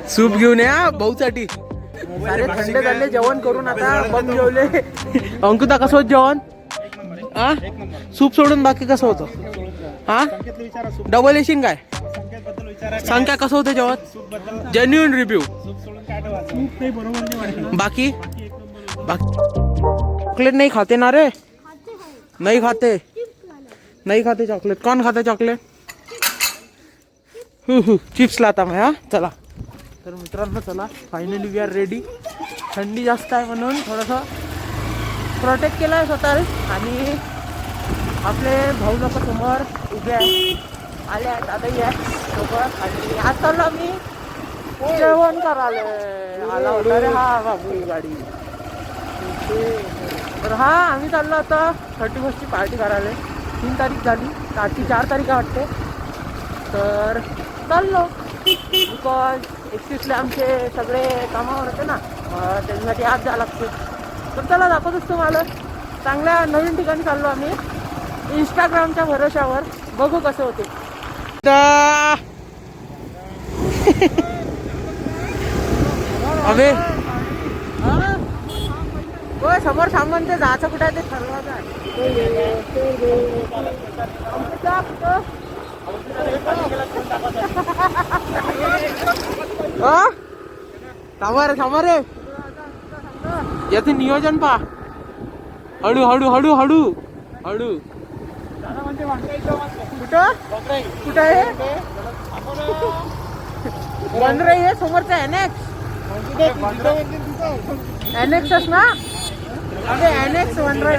Soup घेऊन या भाऊसाठी. अरे थंड झाले जेवण करून आता बंद जेवले. अंकुता कसं होत जेवण? हा सूप सोडून बाकी कसं होतं? हा डबल एशिंग काय सांग काय कसं होतं जेवण? Genuine review. बाकी चॉकलेट नहीं खाते ना रे? नहीं खाते चॉकलेट. कौन खाते चॉकलेट? चिप्स लाता मैं. हा चला तर मित्रांनो चला फायनली वी आर रेडी. थंडी जास्त आहे म्हणून थोडंसं प्रोटेक्ट केलं आहे स्वतःला. आणि आपले भाऊ लोक समोर उभे आहे, आले आहेत दादाही आहे सोबत. आणि आज चाललो आम्ही जेवण करायला. आला होता रे हा बाबू गाडी. तर हा आम्ही चाललो आता 31st पार्टी करायला. 3 तारीख झाली, आजची 4 तारीख वाटते. तर चाललो बिकॉज 31ला आमचे सगळे कामावर होते ना, त्याच्यासाठी आज जावं लागते. तर चला दाखवतोच तुम्हाला. चांगल्या नवीन ठिकाणी चाललो आम्ही इंस्टाग्रामच्या भरोशावर. बघू कसं होते. अबे होय समोर सामान ते जायचं कुठे आहे ते ठरवायचं आहे. थांबा रे याचं नियोजन पा. हळू हळू हळू हळू हळू. कुठं आहे? बन रही आहे समोरचा एनेक्सच ना. अरे एनेक्स बन रही.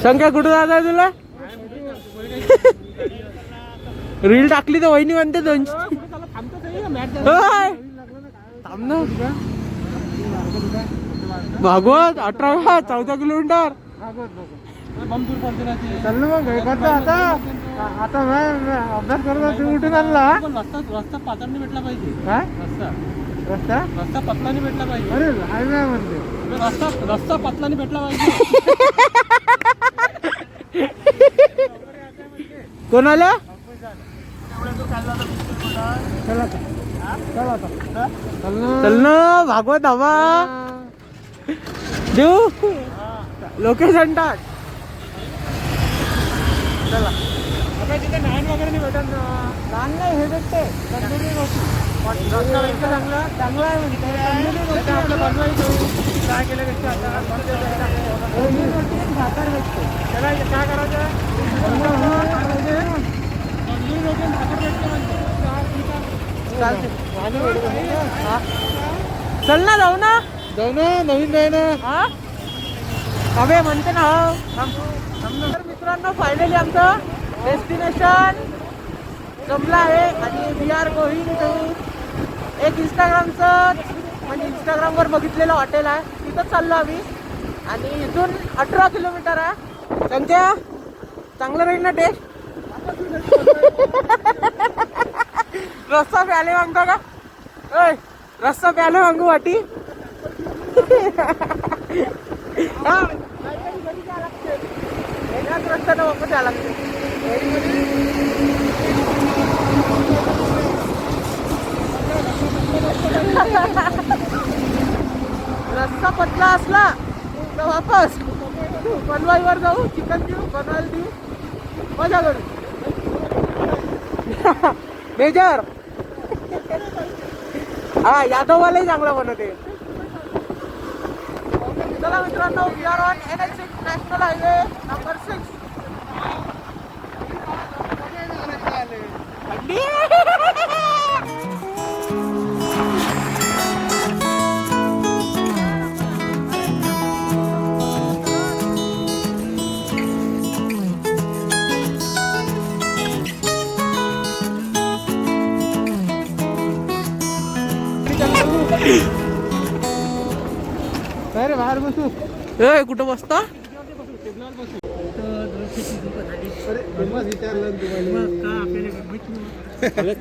संख्या कुठं जात आहे तुला? रील टाकली तर वहिनी म्हणते 200. थांब ना भागवत 18 14 किलोमीटर. चल ना मग आता अभ्यास करत उठून आणला. रस्ता पातळाने भेटला पाहिजे. काय रस्ता पतलाने भेटला पाहिजे. अरे हायवे म्हणते रस्ता पतलाने भेटला पाहिजे. कोणाला? चल ना भागवत हवा देऊ. लोकेशन टाक. चला आता तिथे नान वगैरे नाही भेटत ना. नान नाही हे भेटते तंदुरी रोटी. चांगला आहे म्हणजे तंदुरी रोटी आपलं बनवायचं. काय केलं कसं आता तंदुरी रोटी भाकर भेटते. त्याला काय करायचं? तंदुरी रोटी भाकर भेटते म्हणजे चल ना जाऊ ना नवीन आहे ना. हा अबे म्हणते ना. तर मित्रांनो फायनली आमचं डेस्टिनेशन जमलं आहे. आणि वी आर गोईंग टू एक इंस्टाग्रामचं म्हणजे इंस्टाग्रामवर बघितलेलं हॉटेल आहे, तिथं चाललो आम्ही. आणि इथून 18 किलोमीटर आहे. संख्या चांगलं राहील ना टेस्ट? रस्ता प्याले मागतो का? रस्ता प्याले मागू वाटी. हा एकाच रस्त्यानं वापस यायला लागते. रस्ता पतला असला तर वापस बनवाईवर जाऊ. चिकन देऊ बनवायला देऊ मजा करू. मेजर हा यादववालाही चांगला बनवते. चला मित्रांनो we are on NH6 national highway number 6. बाहेर बसू. कुठं बसता?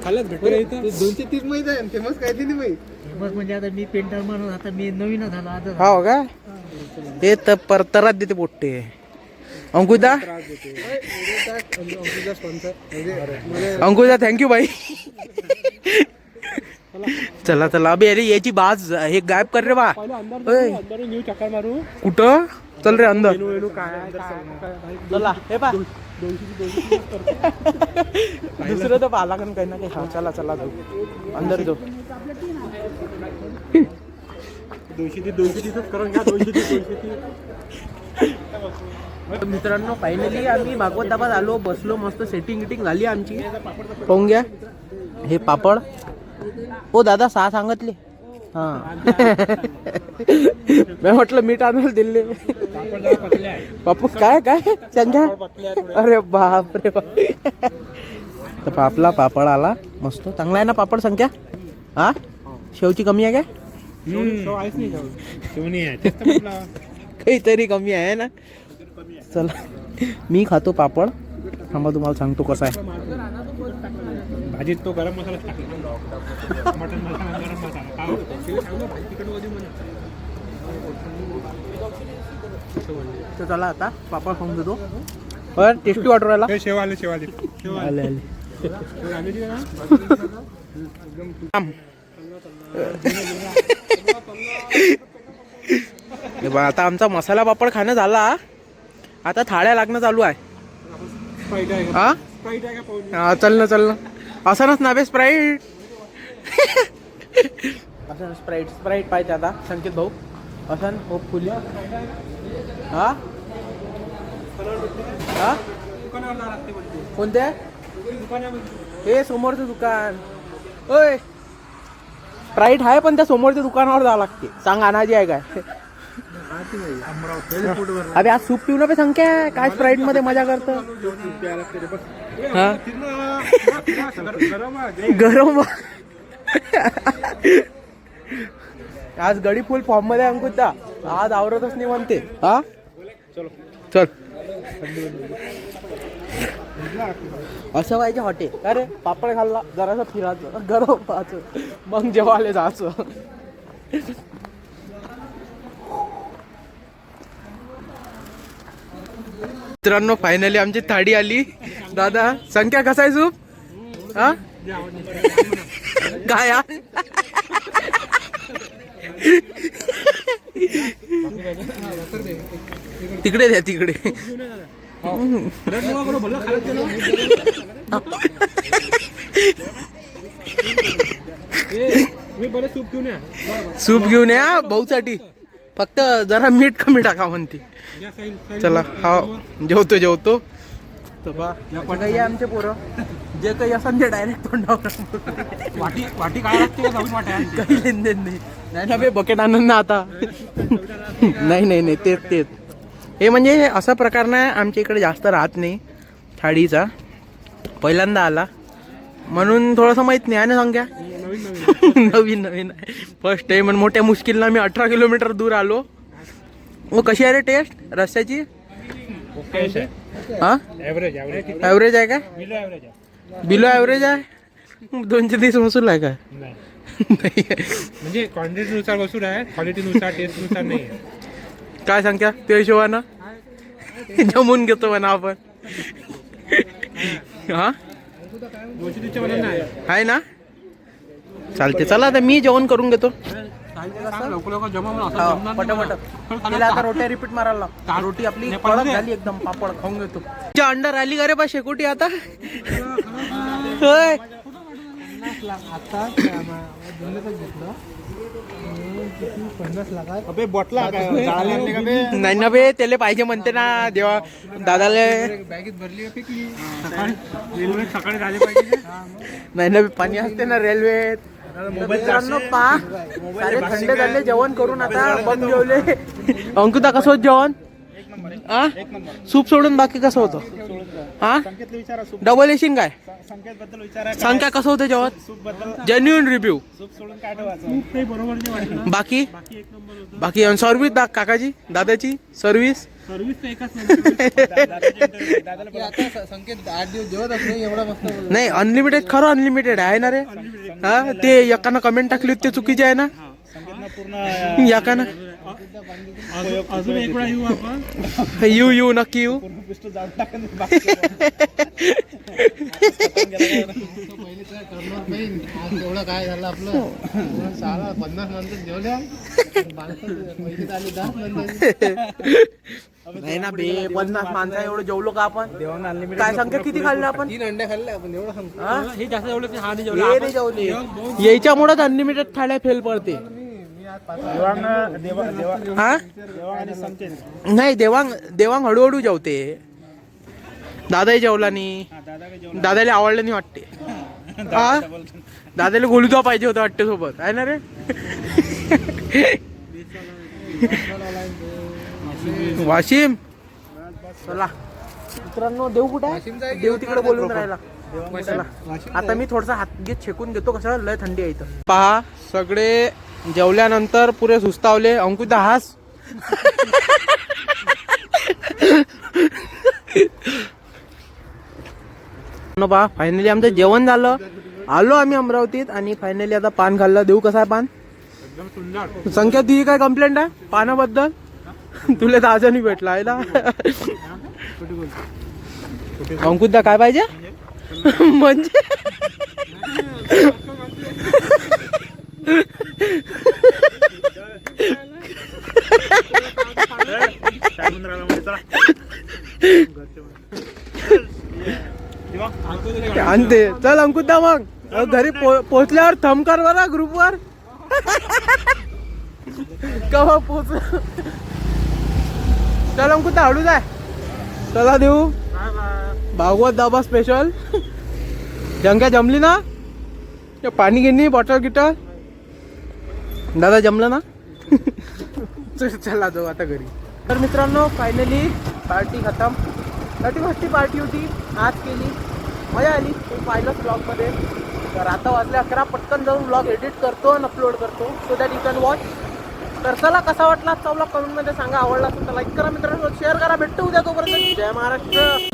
खाल्लंच भेटलं इथं 230 माहिती आहे फेमस काय ते नाही माहिती. फेमस म्हणजे आता मी पेंटर म्हणून आता मी नवीन झालो आता. हो का ते तर परतरात देते पोट्टे. अंकुदा अंकुदा थँक्यू बाई. चला चला अबे अरे याची बाज हे गायब कर रे बा. चक्कर मारू कुठं चल रे अंदर. चला हे पा दुसरं तर पाला काही ना काही. हा चला चला जाऊ अंदर जाऊ. 230 करून घ्या. 230 मित्रांनो फायनली आम्ही भागवताबाद आलो, बसलो मस्त. सेटिंग गिटिंग झाली आमची. पाहून घ्या हे पापड. ओ दादा 6 सांगितले. हा मी म्हटलं मीठ आणायला दिले. बापू काय काय सांगा. अरे बाप रे बाप. तर आपला पापड आला मस्त चांगला आहे ना पापड. संख्या हा शेवची कमी आहे काय. काहीतरी कमी आहे ना. चला मी खातो पापड. थांबा तुम्हाला सांगतो कसा आहे. भाजीत तो गरम मसाला टाकला. मटन मसाला गरम मसाला तर चला आता पापड खाऊन घेतो. पण टेस्टी वाटू राहिला. शेवाले आले आले. आता आमचा मसाला पापड खाणं झाला. आता थाळ्या लागणं चालू आहे. हा चल ना चल ना. असं ना बे स्प्राईट. असं स्प्राईट स्प्राईट पाहिजे आता संकेत भाऊ. असं होपफुली हा हा कोणत्या हे समोरचं दुकान. ओय स्प्राईट आहे पण त्या समोरच्या दुकानावर जावं लागते. सांग आणायची आहे काय. अबे आज सूप पिऊ ना बे संख्या. काय स्प्राईट मध्ये मजा करत. गरम आज गडी फुल फॉर्म मध्ये अंकुता. आज आवरतच नाही म्हणते. हा चल असं पाहिजे हॉटेल. अरे पापड खाल्ला जरासं फिरायचं गरम पाहायचं मग जेवायला जायचं. मित्रांनो फायनली आमची थाळी आली. दादा संख्या कसा आहे सूप. हा काय तिकडे द्या तिकडे. सूप घेऊन या भाऊसाठी. फक्त जरा मीठ कमी टाका म्हणते. चला हा जेवतो जेवतो. काही आमचे पोरं जे काही असं ते डायरेक्ट तोंडावर. वाटी काय लागते काही लेनदेन नाही ना बे. बकेट आणून ना आता. नाही नाही नाही तेच तेच. हे म्हणजे असा प्रकार नाही आमच्या इकडे जास्त राहत नाही थाळीचा. पहिल्यांदा आला म्हणून थोडंसं माहित नाही आहे ना संख्या. नवीन नवीन आहे फर्स्ट टाइम. आणि मोठ्या मुश्किलला मी 18 किलोमीटर दूर आलो. मग कशी आहे रे टेस्ट रस्त्याची. हा ॲव्हरेज आहे का. बिलो ॲव्हरेज आहे. 230 वसूल आहे काय. म्हणजे क्वांटिटी नुसार वसूल आहे. क्वालिटी नुसार टेस्ट नुसार नाही. काय सांगता त्या हिशोबानं जमून घेतो म्हणा आपण. हा आहे ना. चालते चला आता मी जेवण करून घेतो. पटापट तिला आता रोट्या रिपीट मारायला. रोटी आपली कडक झाली एकदम. पापड खाऊन घेतो. अंडर आली का रे बा शेकोटी आता. होय नाही ना बे. त्याला पाहिजे म्हणते ना देवा दादाले. बॅगेत भरली फेकली. सकाळी झाले पाहिजे. नाही ना पाणी असते ना रेल्वेत. मित्रांनो पहा सारे थंड झाले जेवण करून आता बंद जेवले. अंकुता कसं होत जेवण. हा सूप सोडून बाकी कसं होतं. हा डबल येशील काय. संख्या कसं होतं जेवण. Genuine review. बाकी बाकी सर्व्हिस काकाची दादाची सर्व्हिस सर्व्हिस तर एकाच दादाला आता संकेत 8 दिवस जेवत असतो एवढा मस्त नाही अनलिमिटेड खरं अनलिमिटेड आहे ना रे हा ते एकानं कमेंट टाकली होती ते चुकीचे आहे ना पूर्ण एकानं अजून एक वेळा येऊ आपण यू नक्की येऊ एवढं काय झालं आपलं साला 50 नंतर जेवल्या पैसे आले 10 नंतर नाही ना बे 50 माणसा एवढं जेवलो का आपण काय सांगते किती खाल्लं आपण 3 अंडे खाल्ले आपण एवढं सांगतो हा? हे जास्त जेवढं हा नाही हे नाही जेवले याच्यामुळेच अनलिमिटेड थाळ्या फेल पडते हा नाही देवांग हळूहळू जेवते दादाही जेवला नाही दादाला आवडलं नाही वाटते हा दादाला गोलूचा पाहिजे होता वाटते सोबत आहे ना रे वाशिम चला मित्रांनो देव कुठे आहे देव तिकडे बोलून राहिला चला आता मी थोडासा हात घेत शेकून घेतो कसं लय थंडी आहे इथं पहा सगळे जेवल्यानंतर पुरे सुस्तावले अंकुता हास पहा फायनली आमचं जेवण झालं आलो आम्ही अमरावतीत आणि फायनली आता पान खाल्लं देऊ कसा आहे पान संख्या तुझी काय कंप्लेंट आहे पानाबद्दल तुला तर अजूनही भेटला आहे ना अंकुदा काय पाहिजे म्हणजे आणते चल अंकुदा मग घरी पोहोचल्यावर थंब कर बरा ग्रुपवर केव्हा पोहोच चल अंकुदा हळू जाय चला देऊ भागवत दाबा स्पेशल जंग्या जमली ना पाणी घेणी बॉटल गिटल दादा जमलं ना चला जाऊ आता घरी तर मित्रांनो फायनली पार्टी खतम 31st पार्टी होती आज केली मजा आली तुम्ही पाहिलं ब्लॉगमध्ये तर आता वाजले 11 पटकन जाऊन ब्लॉग एडिट करतो आणि अपलोड करतो so that you can watch तर चला कसा वाटला आजचा ब्लॉग कमेंटमध्ये सांगा आवडला असेल तर लाईक करा मित्रांनो शेअर करा भेटतो उद्या तोपर्यंत जय महाराष्ट्र.